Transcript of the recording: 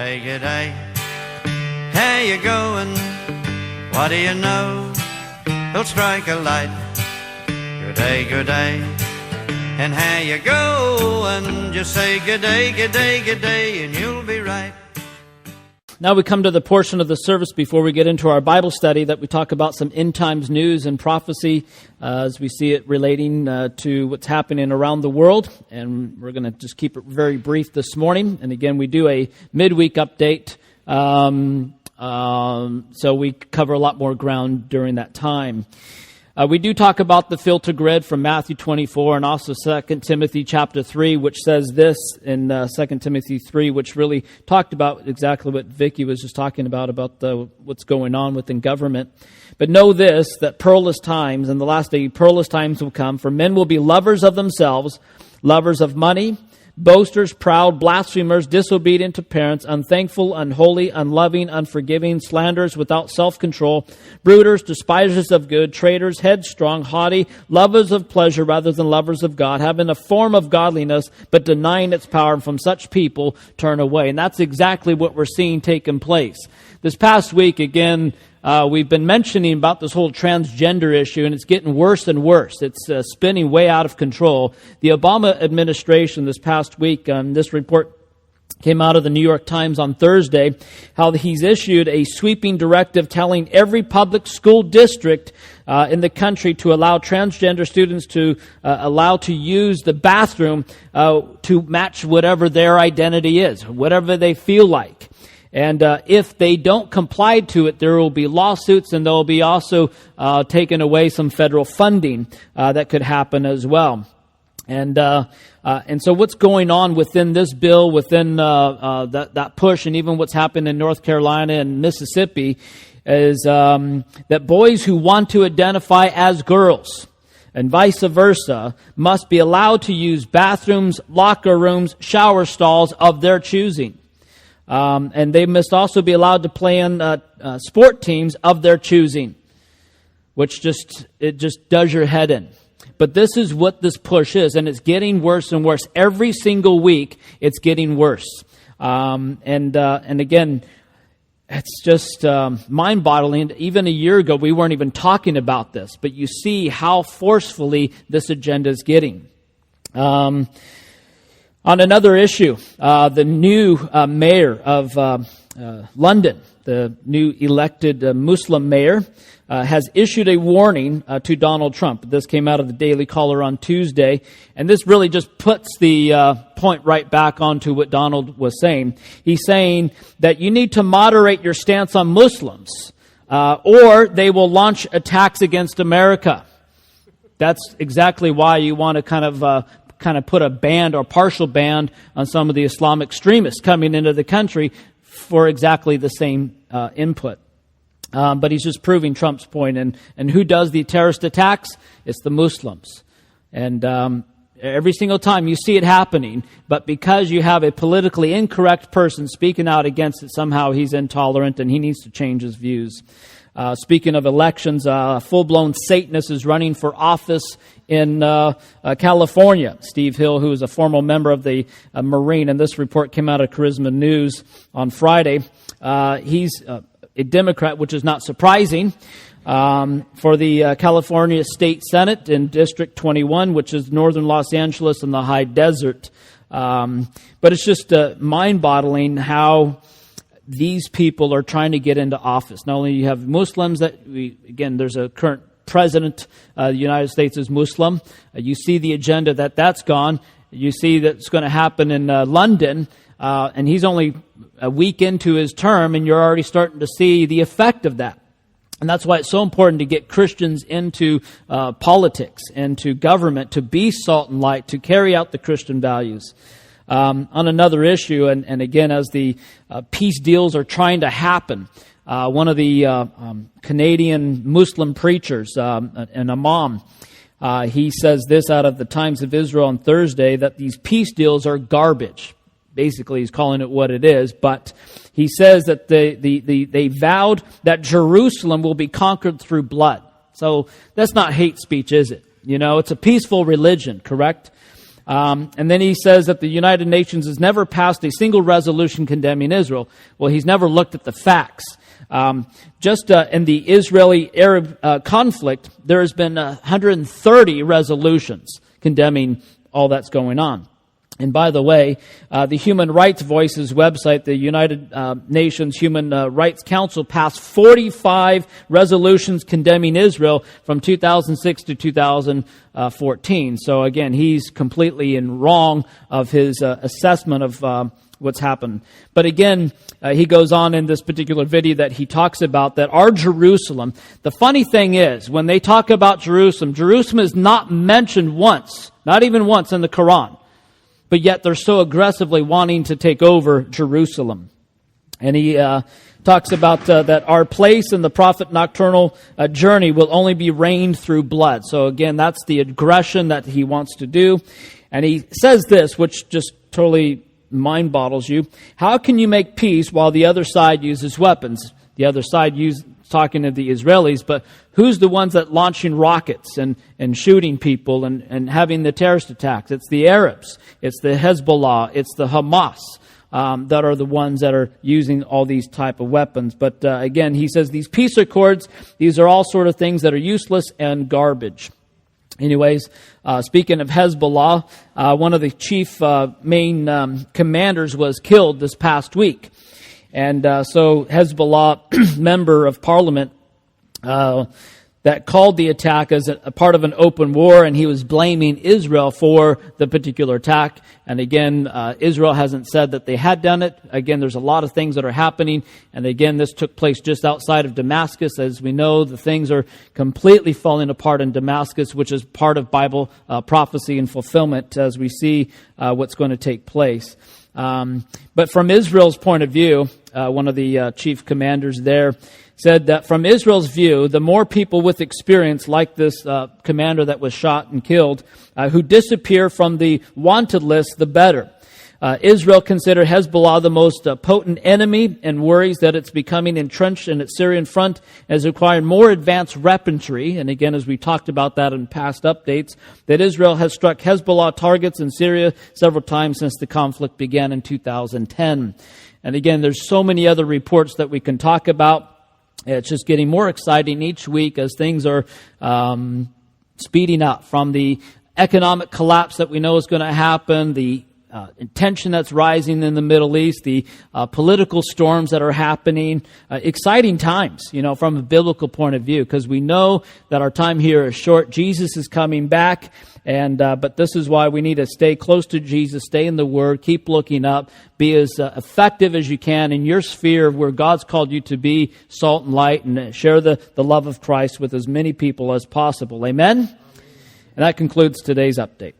g'day. How you going? What do you know? He'll strike a light. G'day. And how you going? Just say g'day, and you'll be right. Now we come to the portion of the service before we get into our Bible study that we talk about some end times news and prophecy as we see it relating to what's happening around the world. And we're going to just keep it very brief this morning. And again, we do a midweek update, so we cover a lot more ground during that time. We do talk about the filter grid from Matthew 24 and also 2 Timothy chapter 3, which says this in 2 Timothy 3, which really talked about exactly what Vicki was just talking about what's going on within government. But know this, that perilous times, in the last day, perilous times will come, for men will be lovers of themselves, lovers of money, boasters, proud, blasphemers, disobedient to parents, unthankful, unholy, unloving, unforgiving, slanderers, without self-control, brooders, despisers of good, traitors, headstrong, haughty, lovers of pleasure rather than lovers of God, having a form of godliness, but denying its power, and from such people turn away. And that's exactly what we're seeing taking place. This past week, again, we've been mentioning about this whole transgender issue, and it's getting worse and worse. It's spinning way out of control. The Obama administration this past week, this report came out of the New York Times on Thursday, how he's issued a sweeping directive telling every public school district in the country to allow transgender students to allow to use the bathroom to match whatever their identity is, whatever they feel like. And if they don't comply to it, there will be lawsuits, and there will be also taken away some federal funding that could happen as well. And so what's going on within this bill, within that push, and even what's happened in North Carolina and Mississippi, is that boys who want to identify as girls and vice versa must be allowed to use bathrooms, locker rooms, shower stalls of their choosing. And they must also be allowed to play in sport teams of their choosing, which just does your head in. But this is what this push is, and it's getting worse and worse. Every single week, it's getting worse. And again, it's just mind-boggling. Even a year ago, we weren't even talking about this, but you see how forcefully this agenda is getting. On another issue, the new mayor of London, the new elected Muslim mayor, has issued a warning to Donald Trump. This came out of the Daily Caller on Tuesday, and this really just puts the point right back onto what Donald was saying. He's saying that you need to moderate your stance on Muslims, or they will launch attacks against America. That's exactly why you want to kind of put a ban or partial ban on some of the Islamic extremists coming into the country for exactly the same input. But he's just proving Trump's point. And who does the terrorist attacks? It's the Muslims. And every single time you see it happening, but because you have a politically incorrect person speaking out against it, somehow he's intolerant and he needs to change his views. Speaking of elections, a full-blown Satanist is running for office in California. Steve Hill, who is a former member of the Marine, and this report came out of Charisma News on Friday. He's a Democrat, which is not surprising, for the California State Senate in District 21, which is northern Los Angeles and the high desert. But it's just mind-boggling how these people are trying to get into office. Not only you have Muslims there's a current president of the United States is Muslim. You see the agenda that's gone. You see that's going to happen in London, and he's only a week into his term, and you're already starting to see the effect of that. And that's why it's so important to get Christians into politics and to government, to be salt and light, to carry out the Christian values. On another issue, and again, as the peace deals are trying to happen, one of the Canadian Muslim preachers, an imam, he says this out of the Times of Israel on Thursday, that these peace deals are garbage. Basically, he's calling it what it is, but he says that they vowed that Jerusalem will be conquered through blood. So that's not hate speech, is it? You know, it's a peaceful religion, correct? And then he says that the United Nations has never passed a single resolution condemning Israel. Well, he's never looked at the facts. Just in the Israeli-Arab conflict, there has been 130 resolutions condemning all that's going on. And by the way, the Human Rights Voices website, the United Nations Human Rights Council, passed 45 resolutions condemning Israel from 2006 to 2014. So again, he's completely in wrong of his assessment of what's happened. But again, he goes on in this particular video that he talks about that our Jerusalem, the funny thing is, when they talk about Jerusalem, Jerusalem is not mentioned once, not even once in the Quran. But yet they're so aggressively wanting to take over Jerusalem. And he talks about that our place in the prophet nocturnal journey will only be reigned through blood. So again, that's the aggression that he wants to do. And he says this, which just totally mind boggles you. How can you make peace while the other side uses weapons? The other side talking to the Israelis, but who's the ones that launching rockets and shooting people and having the terrorist attacks? It's the Arabs, it's the Hezbollah, it's the Hamas that are the ones that are using all these type of weapons. But again, he says these peace accords, these are all sort of things that are useless and garbage. Anyways, speaking of Hezbollah, one of the chief main commanders was killed this past week. And so Hezbollah member of parliament that called the attack as a part of an open war, and he was blaming Israel for the particular attack. And again, Israel hasn't said that they had done it. Again, there's a lot of things that are happening. And again, this took place just outside of Damascus. As we know, the things are completely falling apart in Damascus, which is part of Bible prophecy and fulfillment as we see what's going to take place. But from Israel's point of view, one of the chief commanders there said that from Israel's view, the more people with experience, like this commander that was shot and killed, who disappear from the wanted list, the better. Israel considered Hezbollah the most potent enemy and worries that it's becoming entrenched in its Syrian front and is requiring more advanced weaponry. And again, as we talked about that in past updates, that Israel has struck Hezbollah targets in Syria several times since the conflict began in 2010. And again, there's so many other reports that we can talk about. It's just getting more exciting each week as things are speeding up from the economic collapse that we know is going to happen, the tension that's rising in the Middle East, the political storms that are happening. Exciting times, from a biblical point of view, because we know that our time here is short. Jesus is coming back, and but this is why we need to stay close to Jesus, stay in the Word, keep looking up, be as effective as you can in your sphere where God's called you to be salt and light, and share the love of Christ with as many people as possible. Amen? And that concludes today's update.